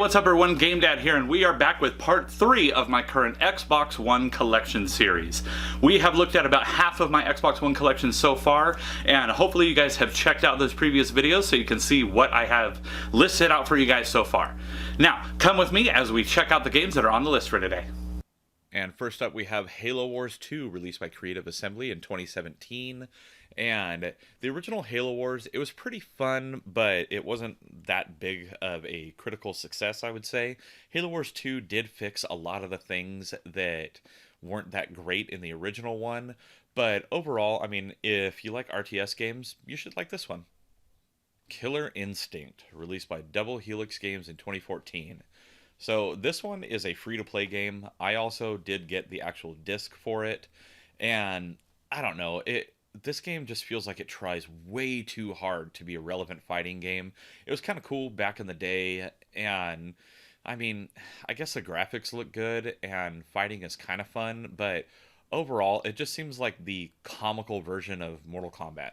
what's up everyone? GameDad here, and we are back with part 3 of my current Xbox One collection series. We have looked at about half of my Xbox One collection so far, and hopefully you guys have checked out those previous videos so you can see what I have listed out for you guys so far. Now, come with me as we check out the games that are on the list for today. And first up we have Halo Wars 2, released by Creative Assembly in 2017. And the original Halo Wars, it was pretty fun, but it wasn't that big of a critical success, I would say. Halo Wars 2 did fix a lot of the things that weren't that great in the original one, but overall, I mean, if you like RTS games, you should like this one. Killer Instinct, released by Double Helix Games in 2014. So this one is a free-to-play game. I also did get the actual disc for it, and I don't know, this game just feels like it tries way too hard to be a relevant fighting game. It was kind of cool back in the day, and I mean, I guess the graphics look good, and fighting is kind of fun, but overall, it just seems like the comical version of Mortal Kombat.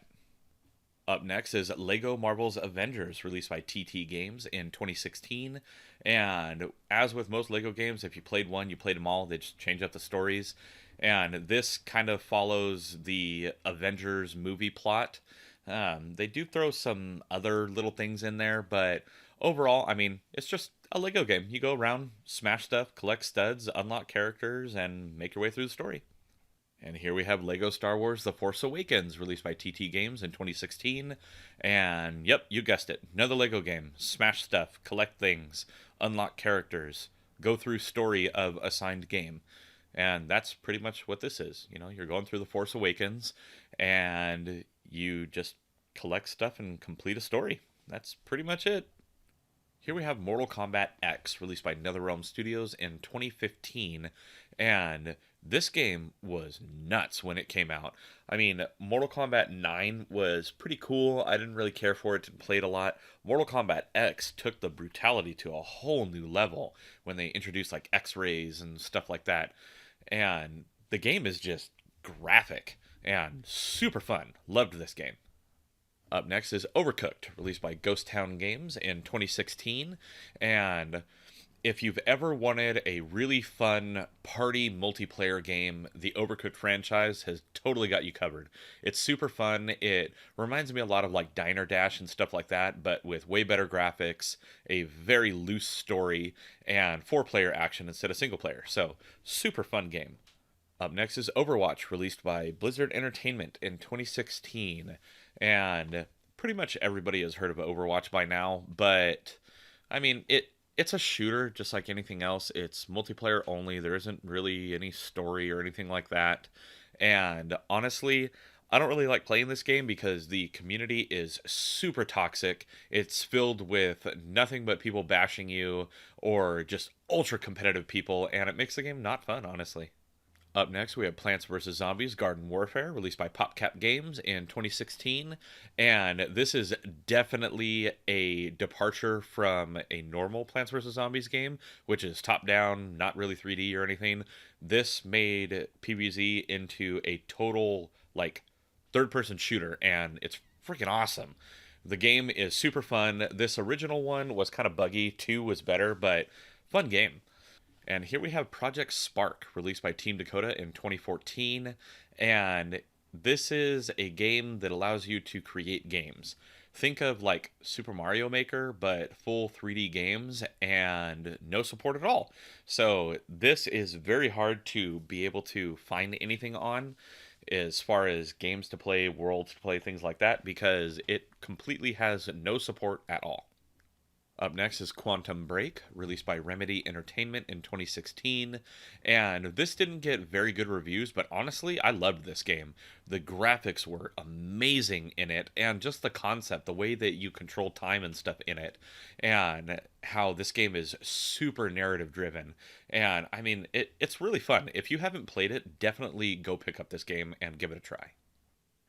Up next is Lego Marvel's Avengers, released by TT Games in 2016. And as with most Lego games, if you played one, you played them all. They just change up the stories. And this kind of follows the Avengers movie plot. They do throw some other little things in there, but overall, I mean, it's just a Lego game. You go around, smash stuff, collect studs, unlock characters, and make your way through the story. And here we have Lego Star Wars The Force Awakens, released by TT Games in 2016. And yep, you guessed it. Another Lego game. Smash stuff, collect things, unlock characters, go through story of assigned game. And that's pretty much what this is. You know, you're going through The Force Awakens and you just collect stuff and complete a story. That's pretty much it. Here we have Mortal Kombat X, released by NetherRealm Studios in 2015, and this game was nuts when it came out. I mean, Mortal Kombat 9 was pretty cool. I didn't really care for it and played a lot. Mortal Kombat X took the brutality to a whole new level when they introduced like X-rays and stuff like that. And the game is just graphic and super fun. Loved this game. Up next is Overcooked, released by Ghost Town Games in 2016. And if you've ever wanted a really fun party multiplayer game, the Overcooked franchise has totally got you covered. It's super fun. It reminds me a lot of like Diner Dash and stuff like that, but with way better graphics, a very loose story, and 4-player action instead of single player. So, super fun game. Up next is Overwatch, released by Blizzard Entertainment in 2016. And pretty much everybody has heard of Overwatch by now, but I mean, it's a shooter just like anything else. It's multiplayer only. There isn't really any story or anything like that. And honestly, I don't really like playing this game because the community is super toxic. It's filled with nothing but people bashing you or just ultra competitive people, and it makes the game not fun, honestly. Up next, we have Plants vs. Zombies Garden Warfare, released by PopCap Games in 2016. And this is definitely a departure from a normal Plants vs. Zombies game, which is top-down, not really 3D or anything. This made PvZ into a total, like, third-person shooter, and it's freaking awesome. The game is super fun. This original one was kind of buggy. 2 was better, but fun game. And here we have Project Spark, released by Team Dakota in 2014. And this is a game that allows you to create games. Think of like Super Mario Maker, but full 3D games and no support at all. So this is very hard to be able to find anything on as far as games to play, worlds to play, things like that, because it completely has no support at all. Up next is Quantum Break, released by Remedy Entertainment in 2016. And this didn't get very good reviews, but honestly, I loved this game. The graphics were amazing in it, and just the concept, the way that you control time and stuff in it, and how this game is super narrative driven. And I mean, it's really fun. If you haven't played it, definitely go pick up this game and give it a try.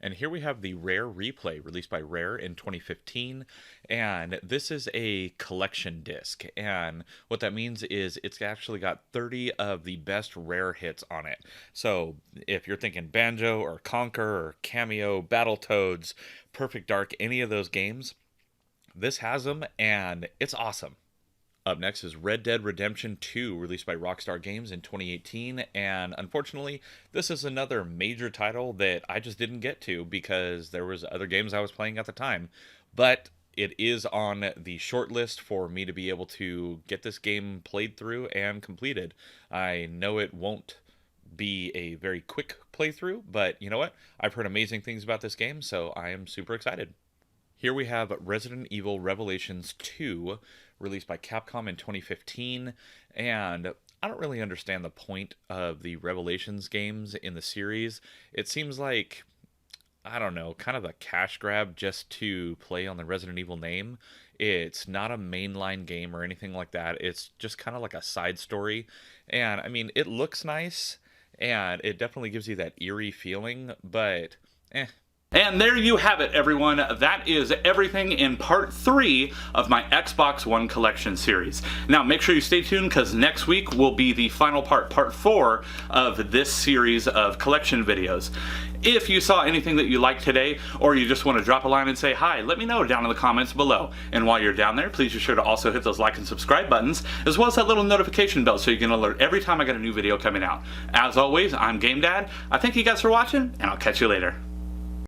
And here we have the Rare Replay, released by Rare in 2015, and this is a collection disc, and what that means is it's actually got 30 of the best Rare hits on it. So if you're thinking Banjo or Conker or Cameo, Battletoads, Perfect Dark, any of those games, this has them, and it's awesome. Up next is Red Dead Redemption 2, released by Rockstar Games in 2018, and unfortunately, this is another major title that I just didn't get to because there was other games I was playing at the time. But it is on the short list for me to be able to get this game played through and completed. I know it won't be a very quick playthrough, but you know what? I've heard amazing things about this game, so I am super excited. Here we have Resident Evil Revelations 2, released by Capcom in 2015, and I don't really understand the point of the Revelations games in the series. It seems like, I don't know, kind of a cash grab just to play on the Resident Evil name. It's not a mainline game or anything like that. It's just kind of like a side story, and I mean, it looks nice, and it definitely gives you that eerie feeling, but And there you have it, everyone. That is everything in part 3 of my Xbox One collection series. Now, make sure you stay tuned because next week will be the final part 4 of this series of collection videos. If you saw anything that you liked today, or you just want to drop a line and say hi, let me know down in the comments below. And while you're down there, please be sure to also hit those like and subscribe buttons, as well as that little notification bell so you can alert every time I got a new video coming out. As always, I'm GameDad. I thank you guys for watching, and I'll catch you later.